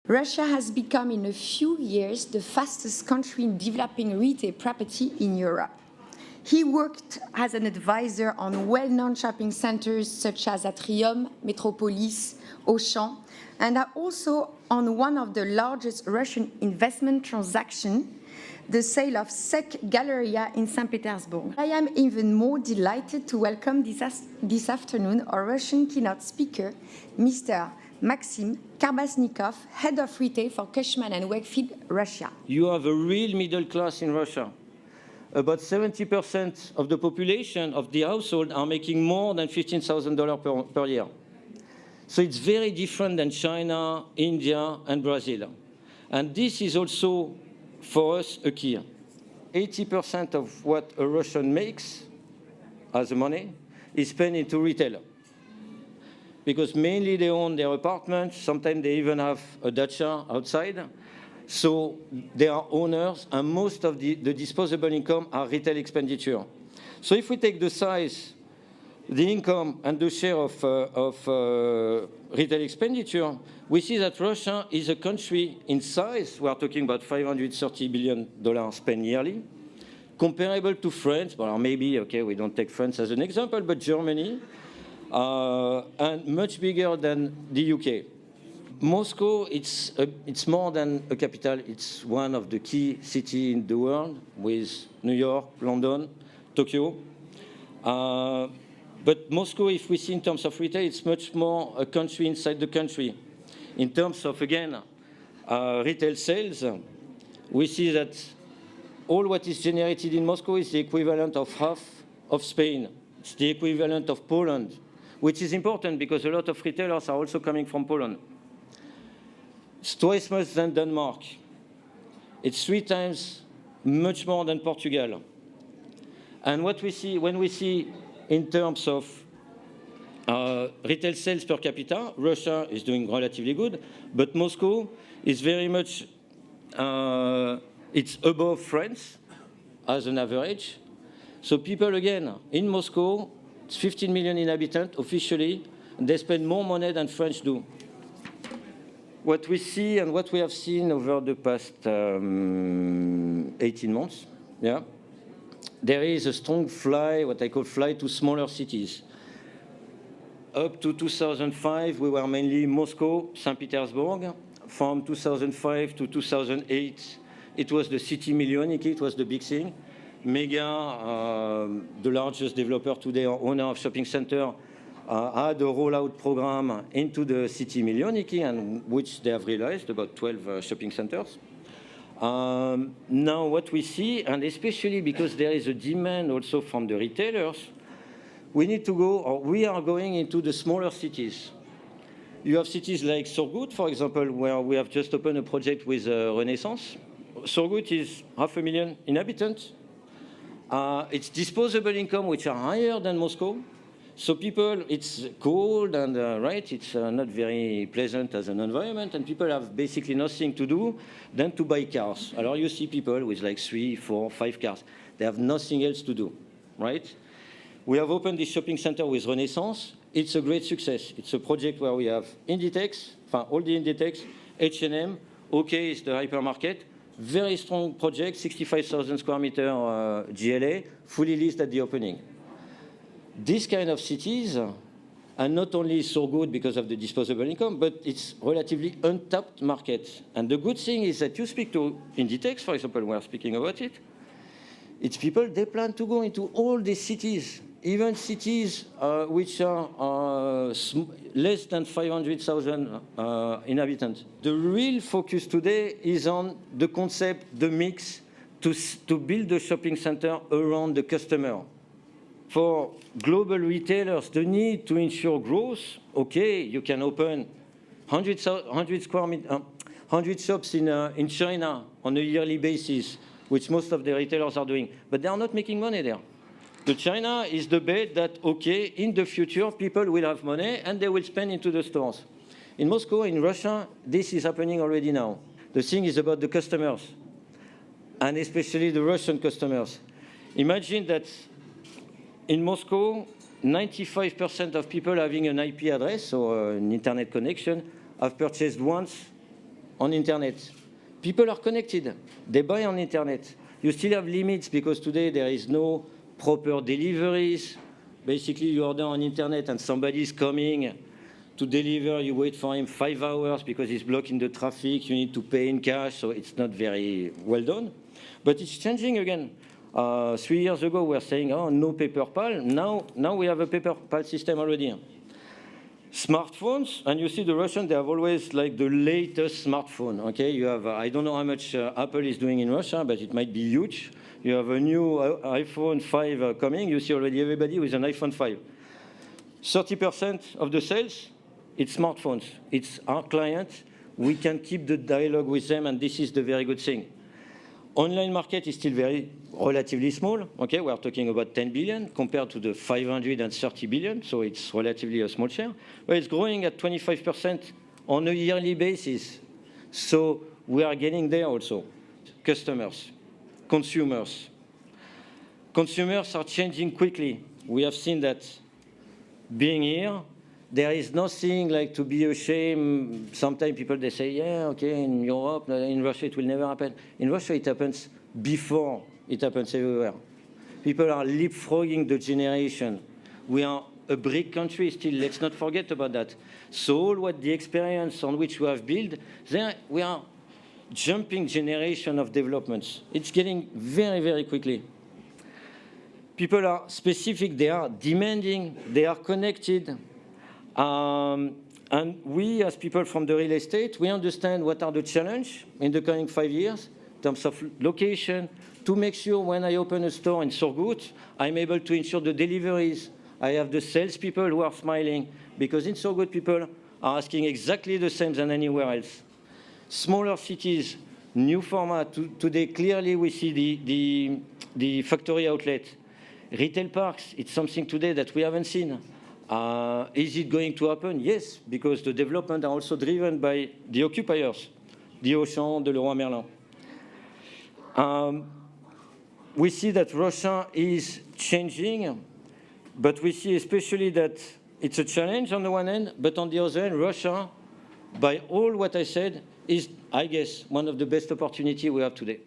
Russia has become in a few years the fastest country in developing retail property in Europe. He worked as an advisor on well-known shopping centers such as Atrium, Metropolis, Auchan, and also on one of the largest Russian investment transactions, the sale of SEK Galleria in St. Petersburg. I am even more delighted to welcome this afternoon our Russian keynote speaker, Mr. Maxim Karbasnikov, Head of Retail for Cushman & Wakefield, Russia. You have a real middle class in Russia. About 70% of the population of the household are making more than $15,000 per year. So it's very different than China, India, and Brazil. And this is also, for us, a key. 80% of what a Russian makes as money is spent into retail. Because mainly they own their apartments, sometimes they even have a dacha outside. So they are owners, and most of the disposable income are retail expenditure. So if we take the size, the income, and the share of retail expenditure, we see that Russia is a country in size. We are talking about $530 billion spent yearly, comparable to France. Well, maybe, okay, we don't take France as an example, but Germany, and much bigger than the UK. Moscow, it's more than a capital. It's one of the key cities in the world with New York, London, Tokyo. But Moscow, if we see in terms of retail, it's much more a country inside the country. In terms of, again, retail sales, we see that all what is generated in Moscow is the equivalent of half of Spain. It's the equivalent of Poland, which is important because a lot of retailers are also coming from Poland. It's twice more than Denmark. It's 3 times much more than Portugal. And what we see, when we see in terms of retail sales per capita, Russia is doing relatively good, but Moscow is very much, it's above France as an average. So people, again, in Moscow, it's 15 million inhabitants officially, and they spend more money than French do. What we see and what we have seen over the past 18 months, yeah, there is a strong what I call fly to smaller cities. Up to 2005, we were mainly Moscow, St. Petersburg. From 2005 to 2008, it was the city millioniki, it was the big thing. Mega, the largest developer today, or owner of shopping center, had a rollout program into the city millioniki, and which they have realized, about 12 shopping centers. Now what we see, and especially because there is a demand also from the retailers, we need to go, or we are going into the smaller cities. You have cities like Surgut, for example, where we have just opened a project with Renaissance. Surgut is 500,000 inhabitants. It's disposable income which are higher than Moscow. So people, it's cold and right, it's not very pleasant as an environment, and people have basically nothing to do than to buy cars. Alors you see people with like 3, 4, 5 cars. They have nothing else to do, right? We have opened this shopping center with Renaissance. It's a great success. It's a project where we have Inditex, all the Inditex, H&M, OK is the hypermarket. Very strong project, 65,000 square meter GLA, fully leased at the opening. These kind of cities are not only so good because of the disposable income, but it's relatively untapped market. And the good thing is that you speak to Inditex, for example, we are speaking about it. It's people, they plan to go into all these cities, even cities which are less than 500,000 inhabitants. The real focus today is on the concept, the mix, to build a shopping center around the customer. For global retailers, the need to ensure growth, okay, you can open 100 shops in China on a yearly basis, which most of the retailers are doing, but they are not making money there. The China is the bet that, okay, in the future, people will have money and they will spend into the stores. In Moscow, in Russia, this is happening already now. The thing is about the customers, and especially the Russian customers. Imagine that in Moscow, 95% of people having an IP address or an internet connection have purchased once on internet. People are connected. They buy on internet. You still have limits because today there is no proper deliveries. Basically, you order on internet and somebody is coming to deliver. You wait for him 5 hours because he's blocking the traffic. You need to pay in cash, so it's not very well done. But it's changing again. 3 years ago, we were saying, oh, no PayPal. Now we have a PayPal system already. Smartphones, and you see the Russians, they have always like the latest smartphone, okay? You have, I don't know how much Apple is doing in Russia, but it might be huge. You have a new iPhone 5 coming. You see already everybody with an iPhone 5. 30% of the sales, it's smartphones. It's our clients. We can keep the dialogue with them, and this is the very good thing. Online market is still very relatively small. Okay, we are talking about 10 billion compared to the 530 billion, so it's relatively a small share. But it's growing at 25% on a yearly basis. So we are getting there also. Customers, consumers. Consumers are changing quickly. We have seen that being here, there is nothing like to be ashamed. Sometimes people, they say, yeah, okay, in Europe, in Russia, it will never happen. In Russia, it happens before it happens everywhere. People are leapfrogging the generation. We are a BRIC country still. Let's not forget about that. So all what the experience on which we have built, then we are jumping generation of developments. It's getting very, very quickly. People are specific. They are demanding. They are connected. And we, as people from the real estate, we understand what are the challenges in the coming 5 years in terms of location, to make sure when I open a store in Surgut, I'm able to ensure the deliveries. I have the salespeople who are smiling, because in Surgut, people are asking exactly the same than anywhere else. Smaller cities, new format. Today, clearly, we see the factory outlet. Retail parks, it's something today that we haven't seen. Is it going to happen? Yes, because the development are also driven by the occupiers, the Auchan, the Leroy Merlin. We see that Russia is changing, but we see especially that it's a challenge on the one hand, but on the other hand, Russia, by all what I said, is, I guess, one of the best opportunities we have today.